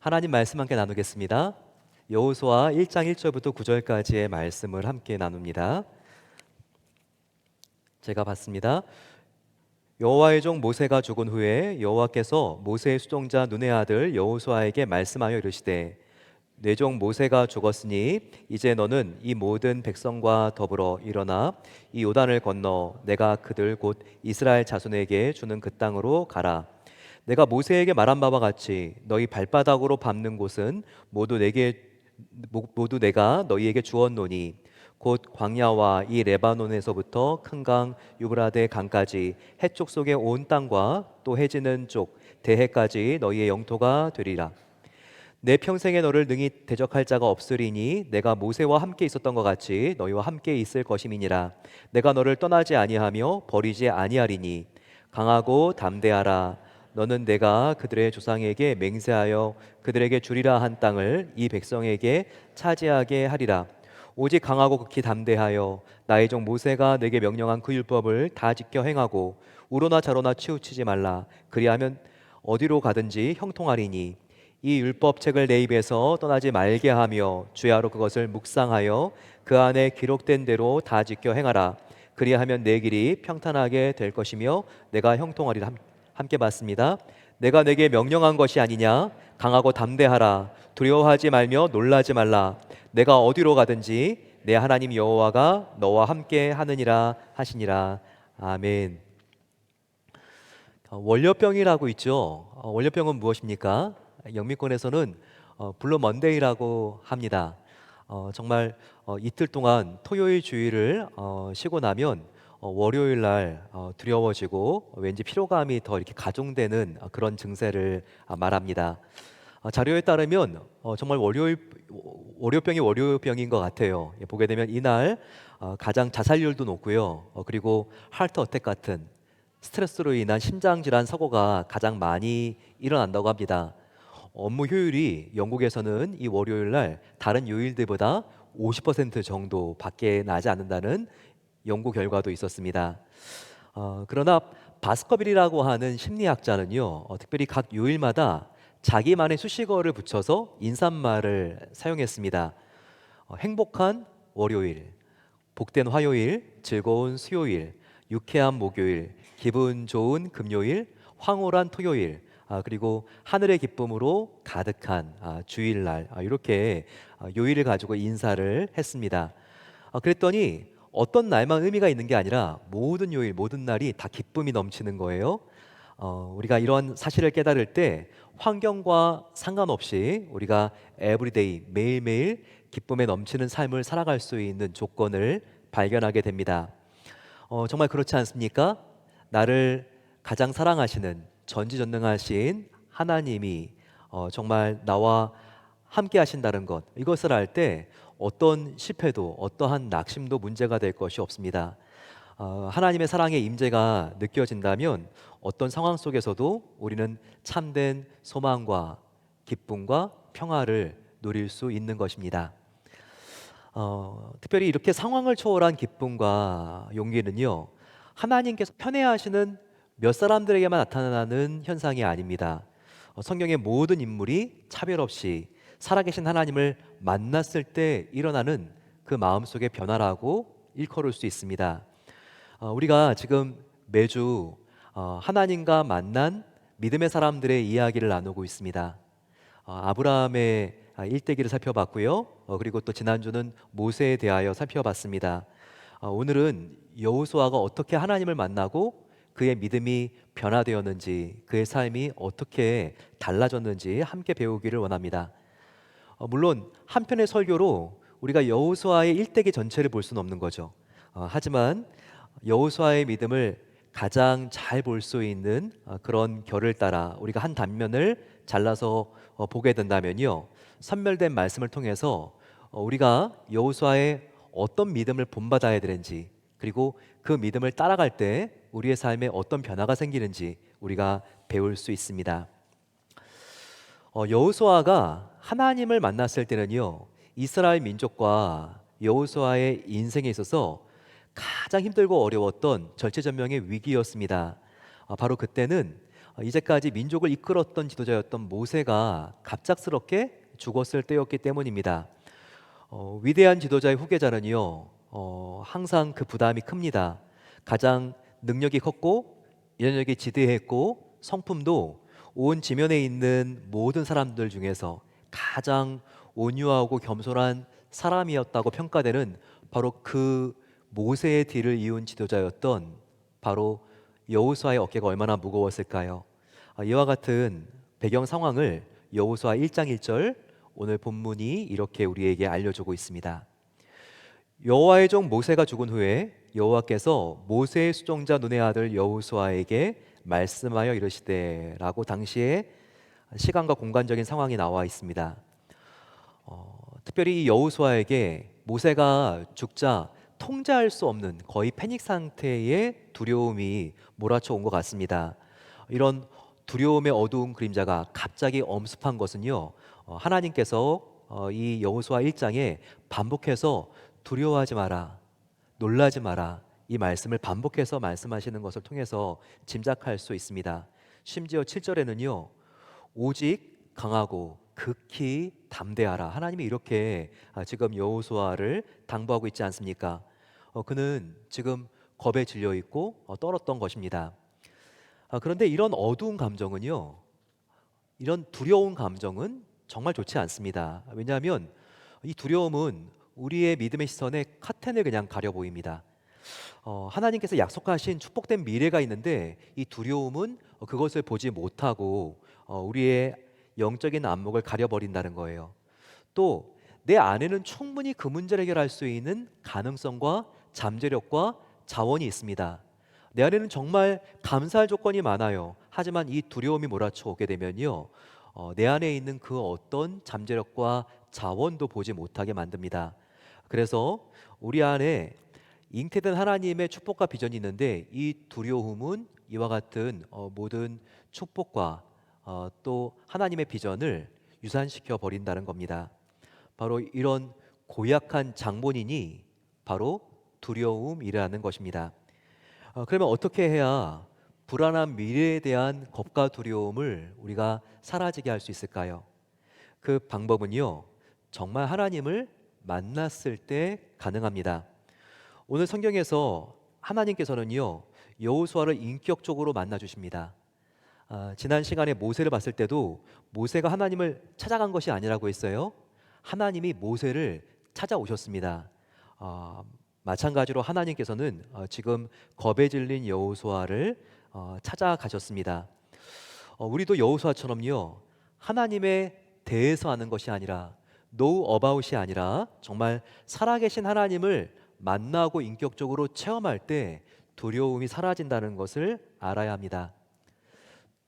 하나님 말씀 함께 나누겠습니다. 여호수아 1장 1절부터 9절까지의 말씀을 함께 나눕니다. 제가 봤습니다. 여호와의 종 모세가 죽은 후에 여호와께서 모세의 수종자 눈의 아들 여호수아에게 말씀하여 이르시되 내 종 모세가 죽었으니 이제 너는 이 모든 백성과 더불어 일어나 이 요단을 건너 내가 그들 곧 이스라엘 자손에게 주는 그 땅으로 가라. 내가 모세에게 말한 바와 같이 너희 발바닥으로 밟는 곳은 모두 내가 너희에게 주었노니 곧 광야와 이 레바논에서부터 큰 강 유브라데 강까지 해쪽 속의 온 땅과 또 해지는 쪽 대해까지 너희의 영토가 되리라. 내 평생에 너를 능히 대적할 자가 없으리니 내가 모세와 함께 있었던 것 같이 너희와 함께 있을 것임이니라. 내가 너를 떠나지 아니하며 버리지 아니하리니 강하고 담대하라. 너는 내가 그들의 조상에게 맹세하여 그들에게 주리라 한 땅을 이 백성에게 차지하게 하리라. 오직 강하고 극히 담대하여 나의 종 모세가 내게 명령한 그 율법을 다 지켜 행하고 우로나 좌로나 치우치지 말라. 그리하면 어디로 가든지 형통하리니 이 율법책을 내 입에서 떠나지 말게 하며 주야로 그것을 묵상하여 그 안에 기록된 대로 다 지켜 행하라. 그리하면 내 길이 평탄하게 될 것이며 내가 형통하리라. 함께 봤습니다. 내가 내게 명령한 것이 아니냐? 강하고 담대하라. 두려워하지 말며 놀라지 말라. 내가 어디로 가든지 내 하나님 여호와가 너와 함께 하느니라 하시니라. 아멘. 월요병이라고 있죠. 월요병은 무엇입니까? 영미권에서는 블루 먼데이라고 합니다. 정말 이틀 동안 토요일 주일을 쉬고 나면 월요일 날 두려워지고 왠지 피로감이 더 이렇게 가중되는 그런 증세를 말합니다. 자료에 따르면 정말 월요병이 월요병인 것 같아요. 보게 되면 이날 가장 자살률도 높고요. 그리고 하트 어택 같은 스트레스로 인한 심장 질환 사고가 가장 많이 일어난다고 합니다. 업무 효율이 영국에서는 이 월요일 날 다른 요일들보다 50% 정도 밖에 나지 않는다는 연구 결과도 있었습니다. 그러나 바스커빌이라고 하는 심리학자는요, 특별히 각 요일마다 자기만의 수식어를 붙여서 인사말을 사용했습니다. 행복한 월요일, 복된 화요일, 즐거운 수요일, 유쾌한 목요일, 기분 좋은 금요일, 황홀한 토요일, 그리고 하늘의 기쁨으로 가득한 주일날, 이렇게 요일을 가지고 인사를 했습니다. 그랬더니 어떤 날만 의미가 있는 게 아니라 모든 요일, 모든 날이 다 기쁨이 넘치는 거예요. 우리가 이런 사실을 깨달을 때 환경과 상관없이 우리가 에브리데이, 매일매일 기쁨에 넘치는 삶을 살아갈 수 있는 조건을 발견하게 됩니다. 정말 그렇지 않습니까? 나를 가장 사랑하시는 전지전능하신 하나님이 정말 나와 함께 하신다는 것, 이것을 알 때 어떤 실패도 어떠한 낙심도 문제가 될 것이 없습니다. 하나님의 사랑의 임재가 느껴진다면 어떤 상황 속에서도 우리는 참된 소망과 기쁨과 평화를 누릴 수 있는 것입니다. 특별히 이렇게 상황을 초월한 기쁨과 용기는요, 하나님께서 편애하시는 몇 사람들에게만 나타나는 현상이 아닙니다. 성경의 모든 인물이 차별 없이 살아계신 하나님을 만났을 때 일어나는 그 마음속의 변화라고 일컬을 수 있습니다. 우리가 지금 매주 하나님과 만난 믿음의 사람들의 이야기를 나누고 있습니다. 아브라함의 일대기를 살펴봤고요. 그리고 또 지난주는 모세에 대하여 살펴봤습니다. 오늘은 여호수아가 어떻게 하나님을 만나고 그의 믿음이 변화되었는지, 그의 삶이 어떻게 달라졌는지 함께 배우기를 원합니다. 물론 한편의 설교로 우리가 여호수아의 일대기 전체를 볼 수는 없는 거죠. 하지만 여호수아의 믿음을 가장 잘 볼 수 있는 그런 결을 따라 우리가 한 단면을 잘라서 보게 된다면요, 선멸된 말씀을 통해서 우리가 여호수아의 어떤 믿음을 본받아야 되는지, 그리고 그 믿음을 따라갈 때 우리의 삶에 어떤 변화가 생기는지 우리가 배울 수 있습니다. 여호수아가 하나님을 만났을 때는요, 이스라엘 민족과 여호수아의 인생에 있어서 가장 힘들고 어려웠던 절체절명의 위기였습니다. 바로 그때는 이제까지 민족을 이끌었던 지도자였던 모세가 갑작스럽게 죽었을 때였기 때문입니다. 위대한 지도자의 후계자는요, 항상 그 부담이 큽니다. 가장 능력이 컸고 연력이 지대했고 성품도 온 지면에 있는 모든 사람들 중에서 가장 온유하고 겸손한 사람이었다고 평가되는 바로 그 모세의 뒤를 이은 지도자였던 바로 여호수아의 어깨가 얼마나 무거웠을까요? 이와 같은 배경 상황을 여호수아 1장 1절 오늘 본문이 이렇게 우리에게 알려주고 있습니다. 여호와의 종 모세가 죽은 후에 여호와께서 모세의 수종자 눈의 아들 여호수아에게 말씀하여 이르시되라고 당시에 시간과 공간적인 상황이 나와 있습니다. 특별히 이 여호수아에게 모세가 죽자 통제할 수 없는 거의 패닉 상태의 두려움이 몰아쳐 온 것 같습니다. 이런 두려움의 어두운 그림자가 갑자기 엄습한 것은요, 하나님께서 이 여호수아 1장에 반복해서 두려워하지 마라, 놀라지 마라 이 말씀을 반복해서 말씀하시는 것을 통해서 짐작할 수 있습니다. 심지어 7절에는요, 오직 강하고 극히 담대하라, 하나님이 이렇게 지금 여호수아를 당부하고 있지 않습니까? 그는 지금 겁에 질려 있고 떨었던 것입니다. 그런데 이런 어두운 감정은요, 이런 두려운 감정은 정말 좋지 않습니다. 왜냐하면 이 두려움은 우리의 믿음의 시선에 커튼을 그냥 가려 보입니다. 하나님께서 약속하신 축복된 미래가 있는데 이 두려움은 그것을 보지 못하고 우리의 영적인 안목을 가려버린다는 거예요. 또 내 안에는 충분히 그 문제를 해결할 수 있는 가능성과 잠재력과 자원이 있습니다. 내 안에는 정말 감사할 조건이 많아요. 하지만 이 두려움이 몰아쳐 오게 되면요, 내 안에 있는 그 어떤 잠재력과 자원도 보지 못하게 만듭니다. 그래서 우리 안에 잉태된 하나님의 축복과 비전이 있는데 이 두려움은 이와 같은 모든 축복과 또 하나님의 비전을 유산시켜 버린다는 겁니다. 바로 이런 고약한 장본인이 바로 두려움이라는 것입니다. 그러면 어떻게 해야 불안한 미래에 대한 겁과 두려움을 우리가 사라지게 할 수 있을까요? 그 방법은요, 정말 하나님을 만났을 때 가능합니다. 오늘 성경에서 하나님께서는요, 여호수아를 인격적으로 만나 주십니다. 지난 시간에 모세를 봤을 때도 모세가 하나님을 찾아간 것이 아니라고 했어요. 하나님이 모세를 찾아오셨습니다. 마찬가지로 하나님께서는 지금 겁에 질린 여호수아를 찾아가셨습니다. 우리도 여호수아처럼요, 하나님에 대해서 아는 것이 아니라 know about이 아니라 정말 살아계신 하나님을 만나고 인격적으로 체험할 때 두려움이 사라진다는 것을 알아야 합니다.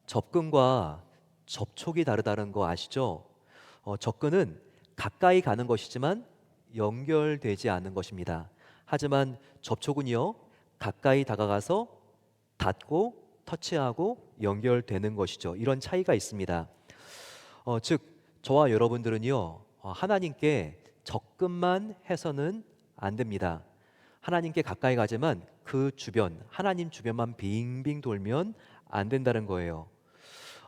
접근과 접촉이 다르다는 거 아시죠? 접근은 가까이 가는 것이지만 연결되지 않는 것입니다. 하지만 접촉은요, 가까이 다가가서 닿고 터치하고 연결되는 것이죠. 이런 차이가 있습니다. 즉 저와 여러분들은요, 하나님께 접근만 해서는 안 됩니다. 하나님께 가까이 가지만 그 주변, 하나님 주변만 빙빙 돌면 안 된다는 거예요.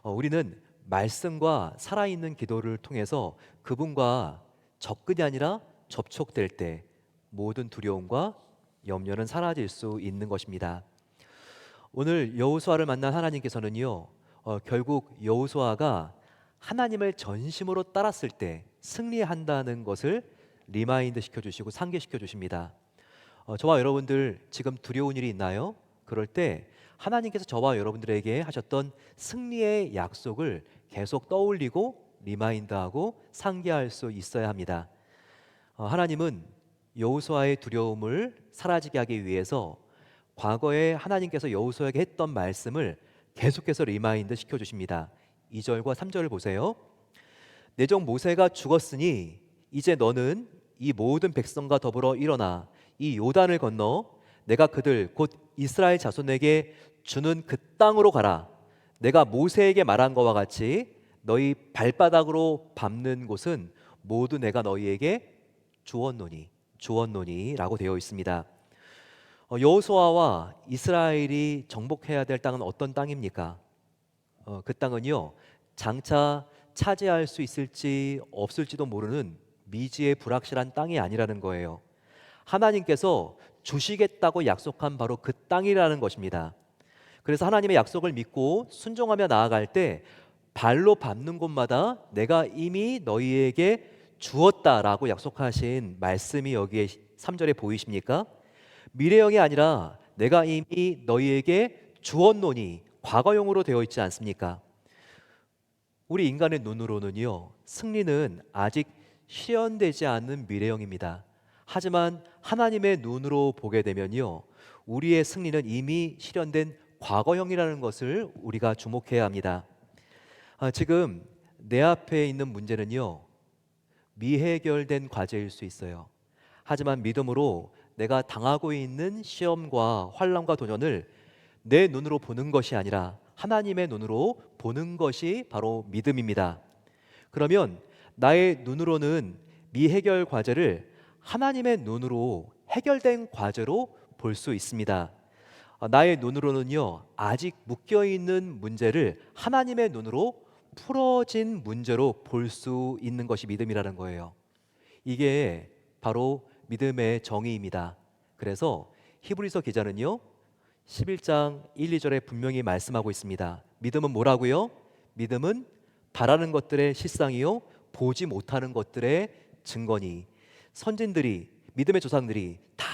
우리는 말씀과 살아있는 기도를 통해서 그분과 접근이 아니라 접촉될 때 모든 두려움과 염려는 사라질 수 있는 것입니다. 오늘 여호수아를 만난 하나님께서는요, 결국 여호수아가 하나님을 전심으로 따랐을 때 승리한다는 것을 리마인드 시켜주시고 상기시켜 주십니다. 저와 여러분들 지금 두려운 일이 있나요? 그럴 때 하나님께서 저와 여러분들에게 하셨던 승리의 약속을 계속 떠올리고 리마인드하고 상기할 수 있어야 합니다. 하나님은 여호수아의 두려움을 사라지게 하기 위해서 과거에 하나님께서 여호수아에게 했던 말씀을 계속해서 리마인드 시켜주십니다. 2절과 3절을 보세요. 내 종 모세가 죽었으니 이제 너는 이 모든 백성과 더불어 일어나 이 요단을 건너 내가 그들 곧 이스라엘 자손에게 주는 그 땅으로 가라. 내가 모세에게 말한 것과 같이 너희 발바닥으로 밟는 곳은 모두 내가 너희에게 주었노니라고 되어 있습니다. 여호수아와 이스라엘이 정복해야 될 땅은 어떤 땅입니까? 그 땅은요, 장차 차지할 수 있을지 없을지도 모르는 미지의 불확실한 땅이 아니라는 거예요. 하나님께서 주시겠다고 약속한 바로 그 땅이라는 것입니다. 그래서 하나님의 약속을 믿고 순종하며 나아갈 때 발로 밟는 곳마다 내가 이미 너희에게 주었다라고 약속하신 말씀이 여기에 3절에 보이십니까? 미래형이 아니라 내가 이미 너희에게 주었노니 과거형으로 되어 있지 않습니까? 우리 인간의 눈으로는요, 승리는 아직 실현되지 않는 미래형입니다. 하지만 하나님의 눈으로 보게 되면요, 우리의 승리는 이미 실현된 과거형이라는 것을 우리가 주목해야 합니다. 지금 내 앞에 있는 문제는요, 미해결된 과제일 수 있어요. 하지만 믿음으로 내가 당하고 있는 시험과 환난과 도전을 내 눈으로 보는 것이 아니라 하나님의 눈으로 보는 것이 바로 믿음입니다. 그러면 나의 눈으로는 미해결 과제를 하나님의 눈으로 해결된 과제로 볼 수 있습니다. 나의 눈으로는요, 아직 묶여 있는 문제를 하나님의 눈으로 풀어진 문제로 볼 수 있는 것이 믿음이라는 거예요. 이게 바로 믿음의 정의입니다. 그래서 히브리서 기자는요, 11장 1, 2절에 분명히 말씀하고 있습니다. 믿음은 뭐라고요? 믿음은 바라는 것들의 실상이요, 보지 못하는 것들의 증거니. 선진들이, 믿음의 조상들이 다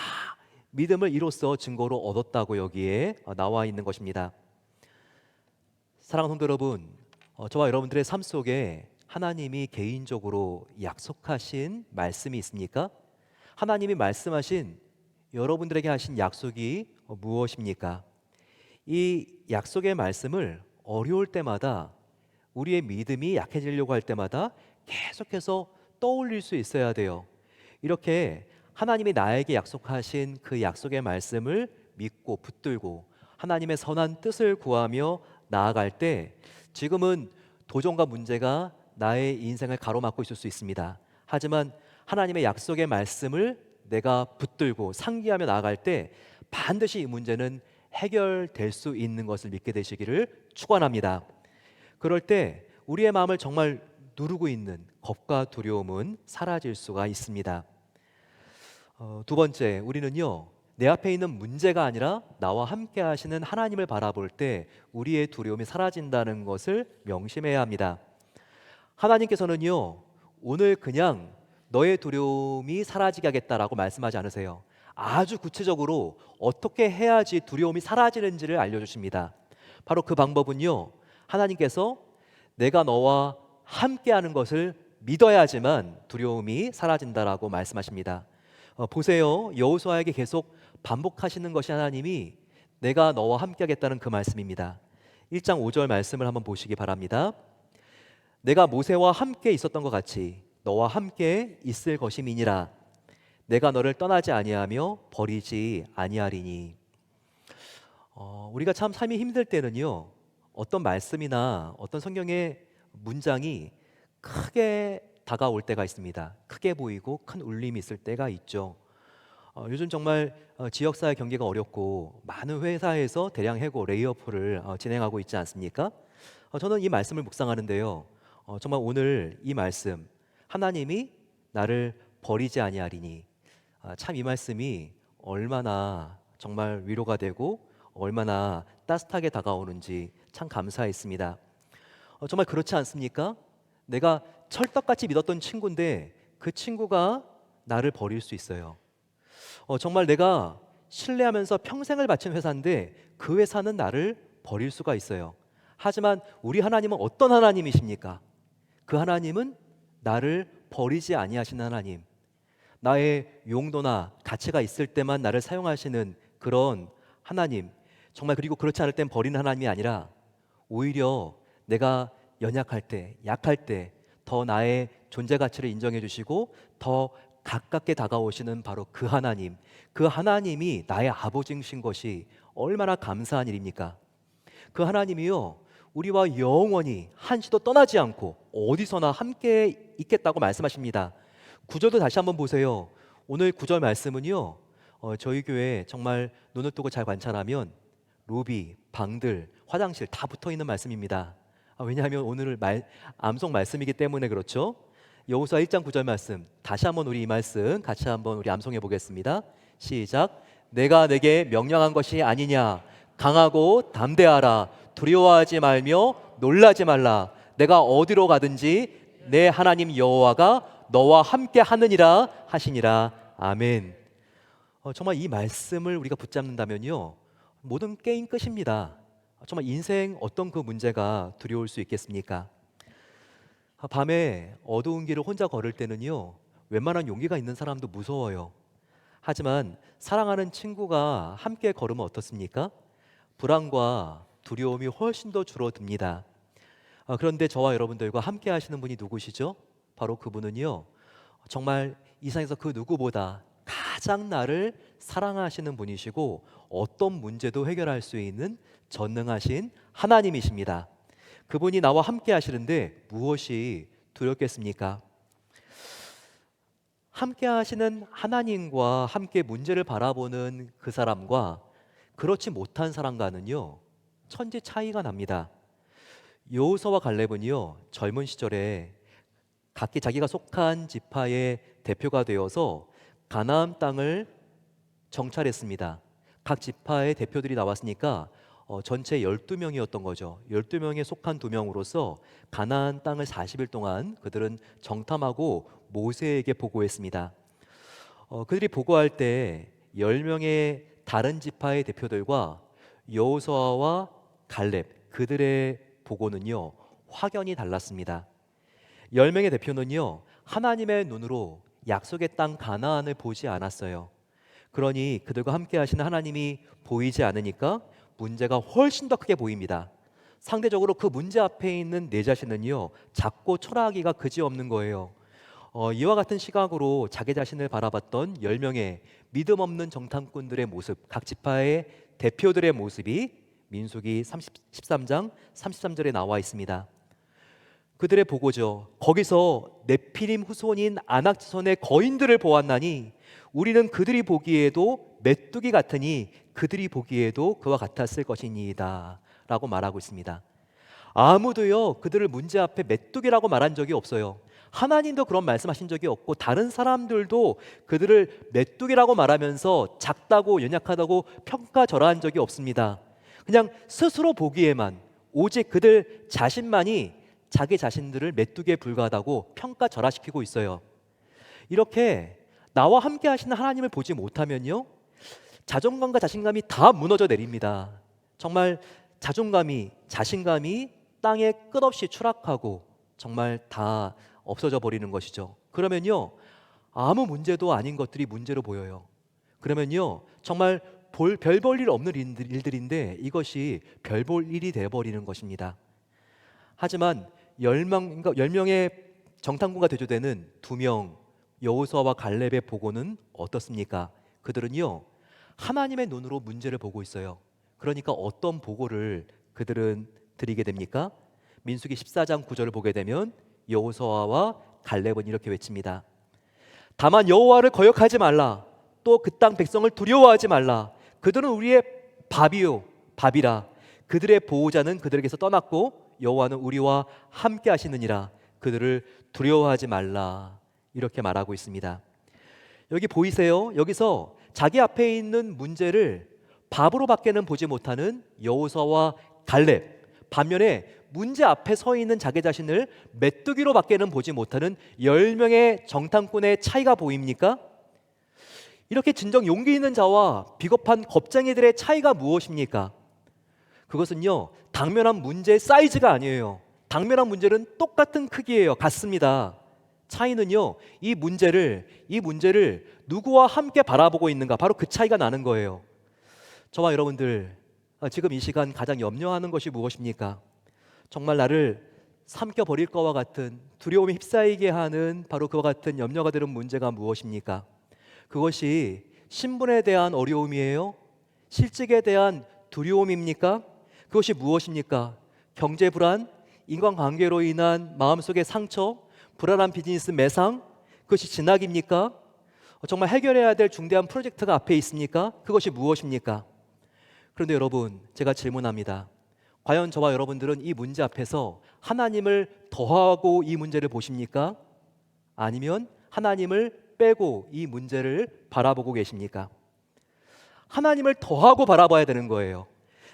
믿음을 이로써 증거로 얻었다고 여기에 나와 있는 것입니다. 사랑하는 성도 여러분, 저와 여러분들의 삶 속에 하나님이 개인적으로 약속하신 말씀이 있습니까? 하나님이 말씀하신, 여러분들에게 하신 약속이 무엇입니까? 이 약속의 말씀을 어려울 때마다, 우리의 믿음이 약해지려고 할 때마다 계속해서 떠올릴 수 있어야 돼요. 이렇게 하나님이 나에게 약속하신 그 약속의 말씀을 믿고 붙들고 하나님의 선한 뜻을 구하며 나아갈 때, 지금은 도전과 문제가 나의 인생을 가로막고 있을 수 있습니다. 하지만 하나님의 약속의 말씀을 내가 붙들고 상기하며 나아갈 때 반드시 이 문제는 해결될 수 있는 것을 믿게 되시기를 축원합니다. 그럴 때 우리의 마음을 정말 누르고 있는 겁과 두려움은 사라질 수가 있습니다. 두 번째, 우리는요, 내 앞에 있는 문제가 아니라 나와 함께 하시는 하나님을 바라볼 때 우리의 두려움이 사라진다는 것을 명심해야 합니다. 하나님께서는요, 오늘 그냥 너의 두려움이 사라지게 하겠다라고 말씀하지 않으세요. 아주 구체적으로 어떻게 해야지 두려움이 사라지는지를 알려주십니다. 바로 그 방법은요, 하나님께서 내가 너와 함께하는 것을 믿어야지만 두려움이 사라진다라고 말씀하십니다. 보세요, 여호수아에게 계속 반복하시는 것이 하나님이 내가 너와 함께하겠다는 그 말씀입니다. 1장 5절 말씀을 한번 보시기 바랍니다. 내가 모세와 함께 있었던 것 같이 너와 함께 있을 것임이니라. 내가 너를 떠나지 아니하며 버리지 아니하리니. 우리가 참 삶이 힘들 때는요, 어떤 말씀이나 어떤 성경의 문장이 크게 다가올 때가 있습니다. 크게 보이고 큰 울림이 있을 때가 있죠. 요즘 정말 지역사회 경기가 어렵고 많은 회사에서 대량 해고, 레이오프를 진행하고 있지 않습니까? 저는 이 말씀을 묵상하는데요, 정말 오늘 이 말씀, 하나님이 나를 버리지 아니하리니, 참 이 말씀이 얼마나 정말 위로가 되고 얼마나 따뜻하게 다가오는지 참 감사했습니다. 정말 그렇지 않습니까? 내가 철떡같이 믿었던 친구인데 그 친구가 나를 버릴 수 있어요. 정말 내가 신뢰하면서 평생을 바친 회사인데 그 회사는 나를 버릴 수가 있어요. 하지만 우리 하나님은 어떤 하나님이십니까? 그 하나님은 나를 버리지 아니하시는 하나님, 나의 용도나 가치가 있을 때만 나를 사용하시는 그런 하나님, 정말 그리고 그렇지 않을 땐 버리는 하나님이 아니라 오히려 내가 연약할 때, 약할 때 더 나의 존재 가치를 인정해 주시고 더 가깝게 다가오시는 바로 그 하나님, 그 하나님이 나의 아버지이신 것이 얼마나 감사한 일입니까? 그 하나님이요, 우리와 영원히 한시도 떠나지 않고 어디서나 함께 있겠다고 말씀하십니다. 9절도 다시 한번 보세요. 오늘 9절 말씀은요, 저희 교회 정말 눈을 뜨고 잘 관찰하면 로비, 방들, 화장실 다 붙어 있는 말씀입니다. 왜냐하면 오늘 암송 말씀이기 때문에 그렇죠. 여호수아 1장 9절 말씀, 다시 한번 우리 이 말씀 같이 한번 우리 암송해 보겠습니다. 시작. 내가 내게 명령한 것이 아니냐, 강하고 담대하라, 두려워하지 말며 놀라지 말라. 내가 어디로 가든지 내 하나님 여호와가 너와 함께 하느니라 하시니라. 아멘. 정말 이 말씀을 우리가 붙잡는다면요, 모든 게임 끝입니다. 정말 인생 어떤 그 문제가 두려울 수 있겠습니까? 밤에 어두운 길을 혼자 걸을 때는요, 웬만한 용기가 있는 사람도 무서워요. 하지만 사랑하는 친구가 함께 걸으면 어떻습니까? 불안과 두려움이 훨씬 더 줄어듭니다. 그런데 저와 여러분들과 함께 하시는 분이 누구시죠? 바로 그분은요, 정말 이 세상에서 그 누구보다 가장 나를 사랑하시는 분이시고 어떤 문제도 해결할 수 있는 전능하신 하나님이십니다. 그분이 나와 함께 하시는데 무엇이 두렵겠습니까? 함께 하시는 하나님과 함께 문제를 바라보는 그 사람과 그렇지 못한 사람과는요, 천지 차이가 납니다. 여호수아와 갈렙은요, 젊은 시절에 각기 자기가 속한 지파의 대표가 되어서 가나안 땅을 정찰했습니다. 각 지파의 대표들이 나왔으니까 전체 12명이었던 거죠. 12명에 속한 2명으로서 가나안 땅을 40일 동안 그들은 정탐하고 모세에게 보고했습니다. 그들이 보고할 때 10명의 다른 지파의 대표들과 여호수아와 갈렙 그들의 보고는요, 확연히 달랐습니다. 10명의 대표는요, 하나님의 눈으로 약속의 땅 가나안을 보지 않았어요. 그러니 그들과 함께 하시는 하나님이 보이지 않으니까 문제가 훨씬 더 크게 보입니다. 상대적으로 그 문제 앞에 있는 내 자신은요, 작고 초라하기가 그지없는 거예요. 이와 같은 시각으로 자기 자신을 바라봤던 10명의 믿음 없는 정탐꾼들의 모습, 각 지파의 대표들의 모습이 민수기 13장 33절에 나와 있습니다. 그들의 보고죠. 거기서 네피림 후손인 아낙 지손의 거인들을 보았나니 우리는 그들이 보기에도 메뚜기 같으니 그들이 보기에도 그와 같았을 것이니이다 라고 말하고 있습니다. 아무도요, 그들을 문제 앞에 메뚜기라고 말한 적이 없어요. 하나님도 그런 말씀하신 적이 없고 다른 사람들도 그들을 메뚜기라고 말하면서 작다고 연약하다고 평가절하한 적이 없습니다. 그냥 스스로 보기에만, 오직 그들 자신만이 자기 자신들을 메뚜기에 불과하다고 평가절하시키고 있어요. 이렇게 나와 함께 하시는 하나님을 보지 못하면요, 자존감과 자신감이 다 무너져 내립니다. 정말 자존감이, 자신감이 땅에 끝없이 추락하고 정말 다 없어져 버리는 것이죠. 그러면요, 아무 문제도 아닌 것들이 문제로 보여요. 그러면요, 정말 별 볼 일 없는 일들인데 이것이 별 볼 일이 되어버리는 것입니다. 하지만 10명의 정탐꾼과 대조되는 2명 여호수아와 갈렙의 보고는 어떻습니까? 그들은요, 하나님의 눈으로 문제를 보고 있어요. 그러니까 어떤 보고를 그들은 드리게 됩니까? 민수기 14장 9절을 보게 되면 여호수아와 갈렙은 이렇게 외칩니다. 다만 여호와를 거역하지 말라. 또 그 땅 백성을 두려워하지 말라. 그들은 우리의 밥이라. 그들의 보호자는 그들에게서 떠났고 여호와는 우리와 함께 하시느니라. 그들을 두려워하지 말라. 이렇게 말하고 있습니다. 여기 보이세요? 여기서 자기 앞에 있는 문제를 밥으로밖에는 보지 못하는 여호수아와 갈렙, 반면에 문제 앞에 서 있는 자기 자신을 메뚜기로밖에는 보지 못하는 10명의 정탐꾼의 차이가 보입니까? 이렇게 진정 용기 있는 자와 비겁한 겁쟁이들의 차이가 무엇입니까? 그것은요, 당면한 문제의 사이즈가 아니에요. 당면한 문제는 똑같은 크기예요. 같습니다. 차이는요, 이 문제를 누구와 함께 바라보고 있는가, 바로 그 차이가 나는 거예요. 저와 여러분들, 지금 이 시간 가장 염려하는 것이 무엇입니까? 정말 나를 삼켜버릴 것과 같은 두려움에 휩싸이게 하는 바로 그와 같은 염려가 드는 문제가 무엇입니까? 그것이 신분에 대한 어려움이에요? 실직에 대한 두려움입니까? 그것이 무엇입니까? 경제 불안, 인간관계로 인한 마음속의 상처, 불안한 비즈니스 매상, 그것이 진학입니까? 정말 해결해야 될 중대한 프로젝트가 앞에 있습니까? 그것이 무엇입니까? 그런데 여러분, 제가 질문합니다. 과연 저와 여러분들은 이 문제 앞에서 하나님을 더하고 이 문제를 보십니까? 아니면 하나님을 빼고 이 문제를 바라보고 계십니까? 하나님을 더하고 바라봐야 되는 거예요.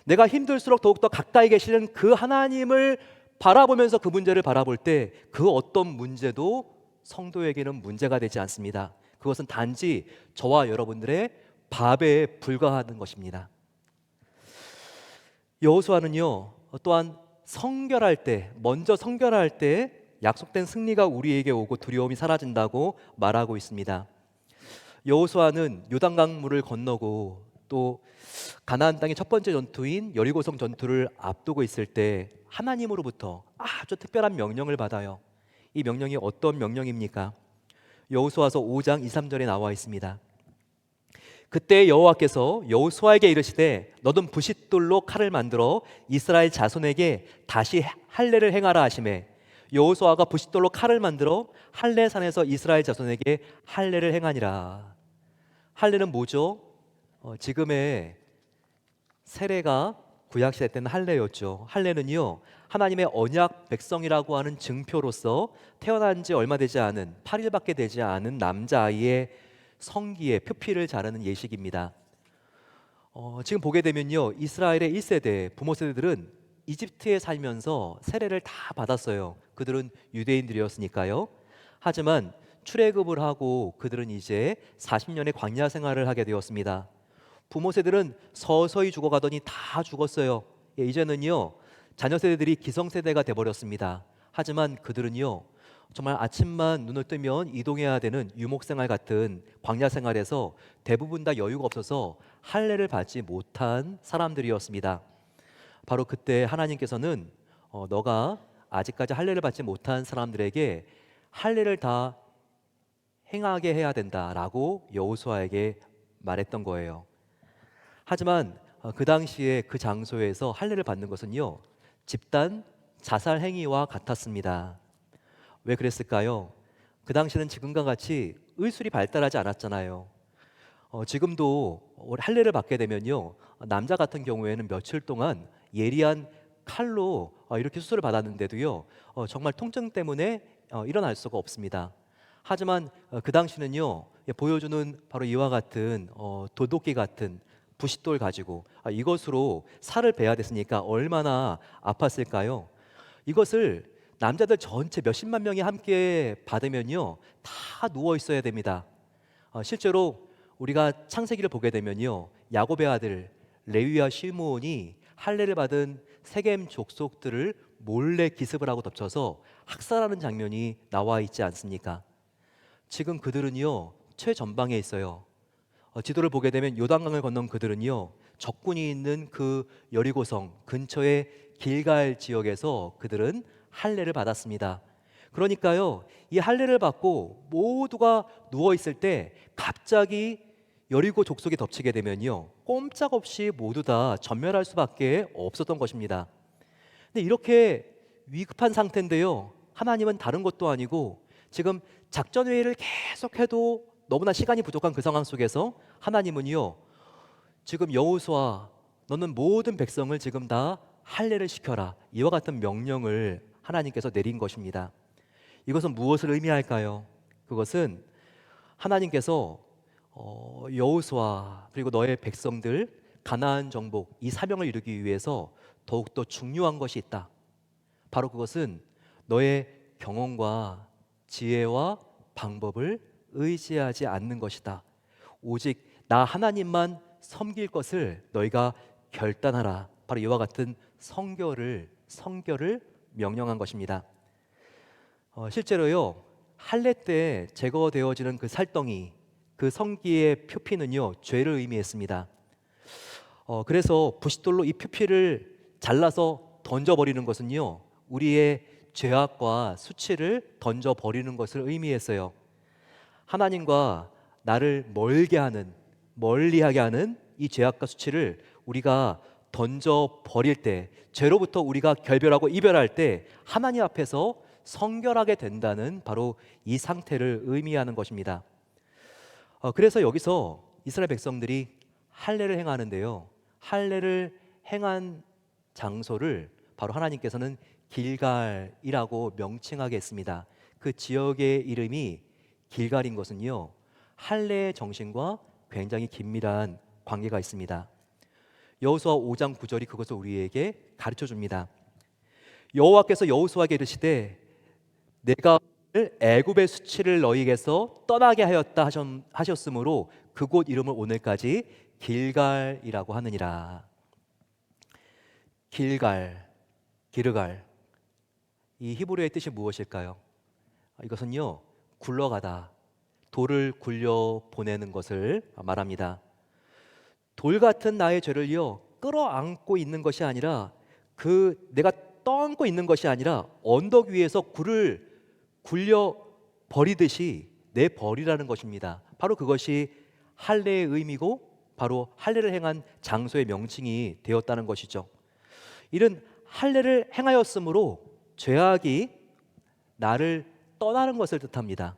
내가 힘들수록 더욱더 가까이 계시는 그 하나님을 바라보면서 그 문제를 바라볼 때 그 어떤 문제도 성도에게는 문제가 되지 않습니다. 그것은 단지 저와 여러분들의 밥에 불과하는 것입니다. 여호수아는요, 또한 먼저 성결할 때 약속된 승리가 우리에게 오고 두려움이 사라진다고 말하고 있습니다. 여호수아는 요단강물을 건너고 또 가나안 땅의 첫 번째 전투인 여리고성 전투를 앞두고 있을 때 하나님으로부터 아주 특별한 명령을 받아요. 이 명령이 어떤 명령입니까? 여호수아서 5장 2, 3절에 나와 있습니다. 그때 여호와께서 여호수아에게 이르시되 너는 부싯돌로 칼을 만들어 이스라엘 자손에게 다시 할례를 행하라 하시매 여호수아가 부싯돌로 칼을 만들어 할례산에서 이스라엘 자손에게 할례를 행하니라. 할례는 뭐죠? 지금의 세례가 구약시대 때는 할례였죠. 할례는요, 하나님의 언약 백성이라고 하는 증표로서 태어난 지 얼마 되지 않은 8일밖에 되지 않은 남자아이의 성기에 표피를 자르는 예식입니다. 지금 보게 되면요, 이스라엘의 1세대 부모 세대들은 이집트에 살면서 세례를 다 받았어요. 그들은 유대인들이었으니까요. 하지만 출애굽을 하고 그들은 이제 40년의 광야 생활을 하게 되었습니다. 부모 세대들은 서서히 죽어가더니 다 죽었어요. 이제는요, 자녀 세대들이 기성 세대가 돼버렸습니다. 하지만 그들은요, 정말 아침만 눈을 뜨면 이동해야 되는 유목 생활 같은 광야 생활에서 대부분 다 여유가 없어서 할례를 받지 못한 사람들이었습니다. 바로 그때 하나님께서는 너가 아직까지 할례를 받지 못한 사람들에게 할례를 다 행하게 해야 된다라고 여호수아에게 말했던 거예요. 하지만 그 당시에 그 장소에서 할례를 받는 것은요, 집단 자살 행위와 같았습니다. 왜 그랬을까요? 그 당시는 지금과 같이 의술이 발달하지 않았잖아요. 지금도 할례를 받게 되면요, 남자 같은 경우에는 며칠 동안 예리한 칼로 이렇게 수술을 받았는데도요, 정말 통증 때문에 일어날 수가 없습니다. 하지만 그 당시는요, 보여주는 바로 이와 같은 도도끼 같은 부싯돌 가지고 이것으로 살을 베야 됐으니까 얼마나 아팠을까요? 이것을 남자들 전체 몇십만 명이 함께 받으면요, 다 누워 있어야 됩니다. 실제로 우리가 창세기를 보게 되면요, 야곱의 아들 레위와 시므온이 할례를 받은 세겜 족속들을 몰래 기습을 하고 덮쳐서 학살하는 장면이 나와 있지 않습니까? 지금 그들은요, 최전방에 있어요. 지도를 보게 되면 요단강을 건넌 그들은요, 적군이 있는 그 여리고성 근처의 길갈 지역에서 그들은 할례를 받았습니다. 그러니까요, 이 할례를 받고 모두가 누워 있을 때 갑자기 여리고 족속이 덮치게 되면요, 꼼짝없이 모두 다 전멸할 수밖에 없었던 것입니다. 근데 이렇게 위급한 상태인데요, 하나님은 다른 것도 아니고 지금 작전 회의를 계속해도 너무나 시간이 부족한 그 상황 속에서 하나님은요, 지금 여호수아 너는 모든 백성을 지금 다 할례를 시켜라, 이와 같은 명령을 하나님께서 내린 것입니다. 이것은 무엇을 의미할까요? 그것은 하나님께서 여호수아 그리고 너의 백성들 가나안 정복 이 사명을 이루기 위해서 더욱더 중요한 것이 있다. 바로 그것은 너의 경험과 지혜와 방법을 의지하지 않는 것이다. 오직 나 하나님만 섬길 것을 너희가 결단하라. 바로 이와 같은 성결을 명령한 것입니다. 실제로요, 할례 때 제거되어지는 그 살덩이, 그 성기의 표피는요, 죄를 의미했습니다. 그래서 부싯돌로 이 표피를 잘라서 던져버리는 것은요, 우리의 죄악과 수치를 던져버리는 것을 의미했어요. 하나님과 나를 멀리하게 하는 이 죄악과 수치를 우리가 던져버릴 때, 죄로부터 우리가 결별하고 이별할 때 하나님 앞에서 성결하게 된다는 바로 이 상태를 의미하는 것입니다. 그래서 여기서 이스라엘 백성들이 할례를 행하는데요, 할례를 행한 장소를 바로 하나님께서는 길갈이라고 명칭하게 했습니다. 그 지역의 이름이 길갈인 것은요, 할례의 정신과 굉장히 긴밀한 관계가 있습니다. 여호수아 5장 9절이 그것을 우리에게 가르쳐 줍니다. 여호와께서 여호수아에게 이르시되 내가 오늘 애굽의 수치를 너희에게서 떠나게 하였다 하셨으므로 그곳 이름을 오늘까지 길갈이라고 하느니라. 길갈, 기르갈, 이 히브리어의 뜻이 무엇일까요? 이것은요, 굴러가다, 돌을 굴려 보내는 것을 말합니다. 돌 같은 나의 죄를요, 끌어안고 있는 것이 아니라, 내가 떠안고 있는 것이 아니라 언덕 위에서 굴을 굴려 버리듯이 내버리라는 것입니다. 바로 그것이 할례의 의미고 바로 할례를 행한 장소의 명칭이 되었다는 것이죠. 이는 할례를 행하였으므로 죄악이 나를 떠나는 것을 뜻합니다.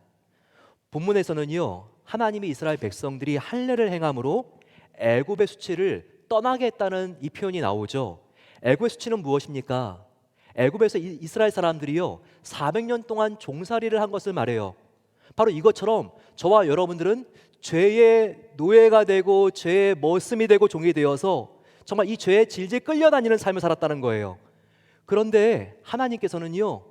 본문에서는요, 하나님이 이스라엘 백성들이 할례를 행함으로 애굽의 수치를 떠나게 했다는 이 표현이 나오죠. 애굽의 수치는 무엇입니까? 애굽에서 이스라엘 사람들이요 400년 동안 종살이를 한 것을 말해요. 바로 이것처럼 저와 여러분들은 죄의 노예가 되고 죄의 머슴이 되고 종이 되어서 정말 이 죄에 질질 끌려다니는 삶을 살았다는 거예요. 그런데 하나님께서는요,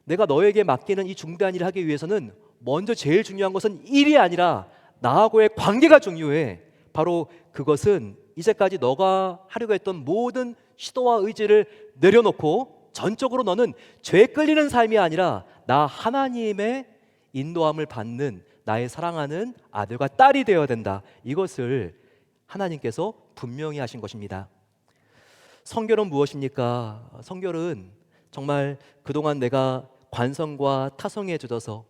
내가 너에게 맡기는 이 중대한 일을 하기 위해서는 먼저 제일 중요한 것은 일이 아니라 나하고의 관계가 중요해. 바로 그것은 이제까지 너가 하려고 했던 모든 시도와 의지를 내려놓고 전적으로 너는 죄에 끌리는 삶이 아니라 나 하나님의 인도함을 받는 나의 사랑하는 아들과 딸이 되어야 된다. 이것을 하나님께서 분명히 하신 것입니다. 성결은 무엇입니까? 성결은 정말 그동안 내가 관성과 타성에 젖어서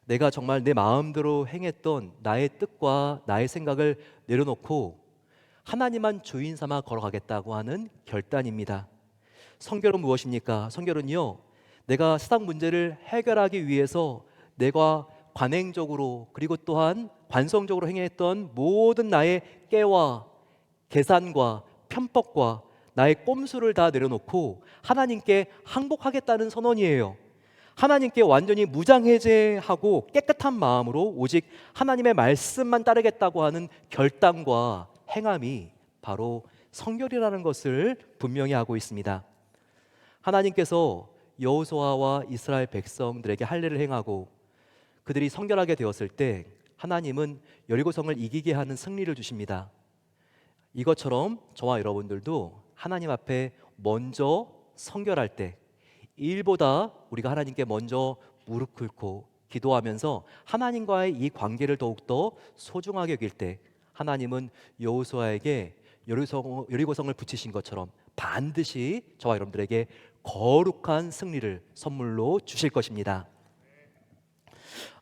내가 정말 내 마음대로 행했던 나의 뜻과 나의 생각을 내려놓고 하나님만 주인 삼아 걸어가겠다고 하는 결단입니다. 성결은 무엇입니까? 성결은요, 내가 세상 문제를 해결하기 위해서 내가 관행적으로 그리고 또한 관성적으로 행했던 모든 나의 깨와 계산과 편법과 나의 꼼수를 다 내려놓고 하나님께 항복하겠다는 선언이에요. 하나님께 완전히 무장해제하고 깨끗한 마음으로 오직 하나님의 말씀만 따르겠다고 하는 결단과 행함이 바로 성결이라는 것을 분명히 하고 있습니다. 하나님께서 여호수아와 이스라엘 백성들에게 할례를 행하고 그들이 성결하게 되었을 때 하나님은 여리고성을 이기게 하는 승리를 주십니다. 이것처럼 저와 여러분들도 하나님 앞에 먼저 성결할 때 일보다 우리가 하나님께 먼저 무릎 꿇고 기도하면서 하나님과의 이 관계를 더욱더 소중하게 여길 때 하나님은 여호수아에게 여리고성을 붙이신 것처럼 반드시 저와 여러분들에게 거룩한 승리를 선물로 주실 것입니다.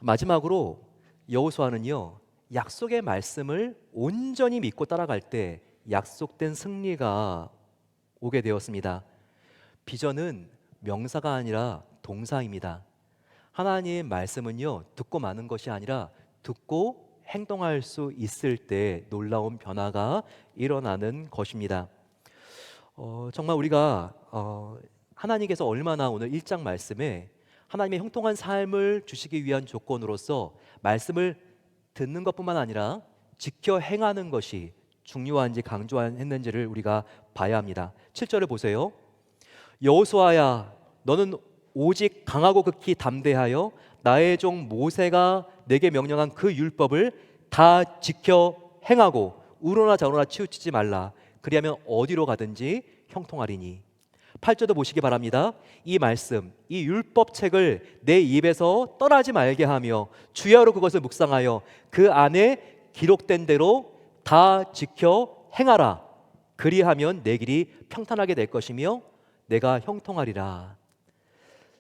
마지막으로 여호수아는요, 약속의 말씀을 온전히 믿고 따라갈 때 약속된 승리가 오게 되었습니다. 비전은 명사가 아니라 동사입니다. 하나님 말씀은요, 듣고 마는 것이 아니라 듣고 행동할 수 있을 때 놀라운 변화가 일어나는 것입니다. 정말 우리가 하나님께서 얼마나 오늘 1장 말씀에 하나님의 형통한 삶을 주시기 위한 조건으로서 말씀을 듣는 것뿐만 아니라 지켜 행하는 것이 중요한지 강조했는지를 우리가 봐야 합니다. 7절을 보세요. 여호수아야, 너는 오직 강하고 극히 담대하여 나의 종 모세가 내게 명령한 그 율법을 다 지켜 행하고 우로나 좌로나 치우치지 말라. 그리하면 어디로 가든지 형통하리니. 8절도 보시기 바랍니다. 이 말씀, 이 율법책을 내 입에서 떠나지 말게 하며 주야로 그것을 묵상하여 그 안에 기록된 대로 다 지켜 행하라. 그리하면 내 길이 평탄하게 될 것이며 내가 형통하리라.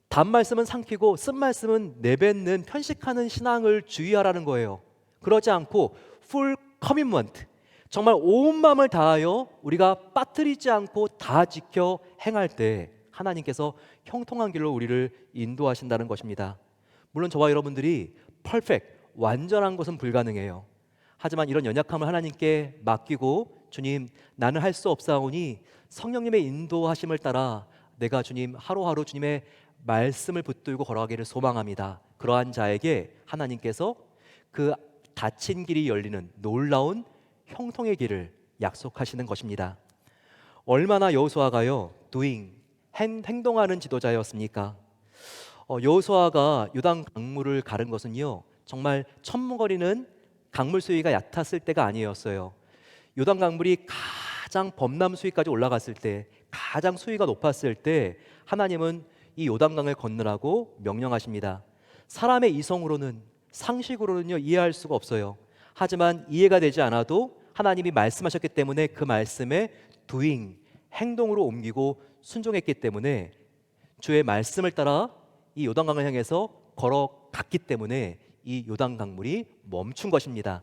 단 말씀은 삼키고 쓴 말씀은 내뱉는 편식하는 신앙을 주의하라는 거예요. 그러지 않고 full commitment, 정말 온 마음을 다하여 우리가 빠뜨리지 않고 다 지켜 행할 때 하나님께서 형통한 길로 우리를 인도하신다는 것입니다. 물론 저와 여러분들이 perfect, 완전한 것은 불가능해요. 하지만 이런 연약함을 하나님께 맡기고 주님 나는 할 수 없사오니 성령님의 인도하심을 따라 내가 주님 하루하루 주님의 말씀을 붙들고 걸어가기를 소망합니다. 그러한 자에게 하나님께서 그 닫힌 길이 열리는 놀라운 형통의 길을 약속하시는 것입니다. 얼마나 여호수아가요 행동하는 지도자였습니까? 여호수아가 요단 강물을 가른 것은요 정말 천문거리는 강물 수위가 얕았을 때가 아니었어요. 요단 강물이 가장 범람 수위까지 올라갔을 때, 가장 수위가 높았을 때 하나님은 이 요단강을 건너라고 명령하십니다. 사람의 이성으로는, 상식으로는요 이해할 수가 없어요. 하지만 이해가 되지 않아도 하나님이 말씀하셨기 때문에 그 말씀에 행동으로 옮기고 순종했기 때문에 주의 말씀을 따라 이 요단강을 향해서 걸어갔기 때문에 이 요단강물이 멈춘 것입니다.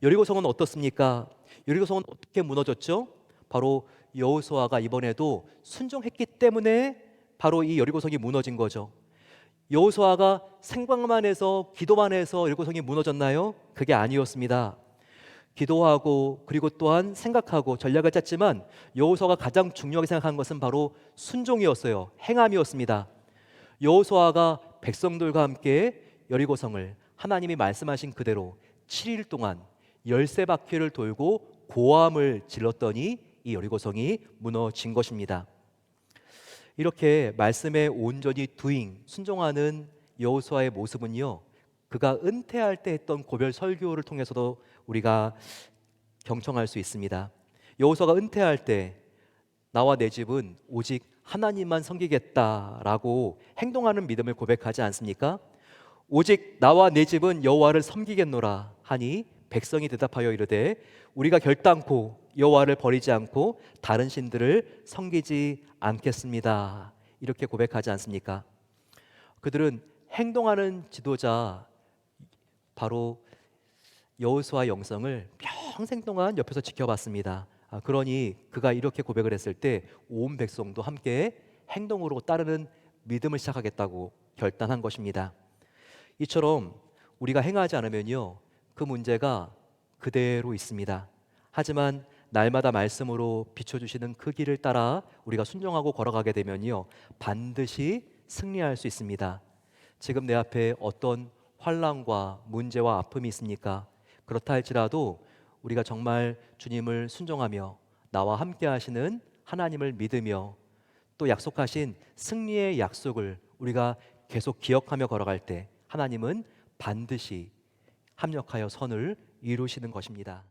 여리고성은 어떻습니까? 여리고성은 어떻게 무너졌죠? 바로 여호수아가 이번에도 순종했기 때문에 바로 이 여리고성이 무너진 거죠. 여호수아가 생각만 해서 기도만 해서 여리고성이 무너졌나요? 그게 아니었습니다. 기도하고 그리고 또한 생각하고 전략을 짰지만 여호수아가 가장 중요하게 생각한 것은 바로 순종이었어요. 행함이었습니다. 여호수아가 백성들과 함께 여리고성을 하나님이 말씀하신 그대로 7일 동안 13바퀴를 돌고 고함을 질렀더니 이 여리고성이 무너진 것입니다. 이렇게 말씀에 온전히 순종하는 여호수아의 모습은요 그가 은퇴할 때 했던 고별 설교를 통해서도 우리가 경청할 수 있습니다. 여호수아가 은퇴할 때 나와 내 집은 오직 하나님만 섬기겠다라고 행동하는 믿음을 고백하지 않습니까? 오직 나와 내 집은 여호와를 섬기겠노라 하니 백성이 대답하여 이르되 우리가 결단코 여호와를 버리지 않고 다른 신들을 섬기지 않겠습니다. 이렇게 고백하지 않습니까? 그들은 행동하는 지도자 바로 여호수아의 영성을 평생 동안 옆에서 지켜봤습니다. 그러니 그가 이렇게 고백을 했을 때 온 백성도 함께 행동으로 따르는 믿음을 시작하겠다고 결단한 것입니다. 이처럼 우리가 행하지 않으면요 그 문제가 그대로 있습니다. 하지만 날마다 말씀으로 비춰주시는 그 길을 따라 우리가 순종하고 걸어가게 되면요 반드시 승리할 수 있습니다. 지금 내 앞에 어떤 환난과 문제와 아픔이 있습니까? 그렇다 할지라도 우리가 정말 주님을 순종하며 나와 함께 하시는 하나님을 믿으며 또 약속하신 승리의 약속을 우리가 계속 기억하며 걸어갈 때 하나님은 반드시 합력하여 선을 이루시는 것입니다.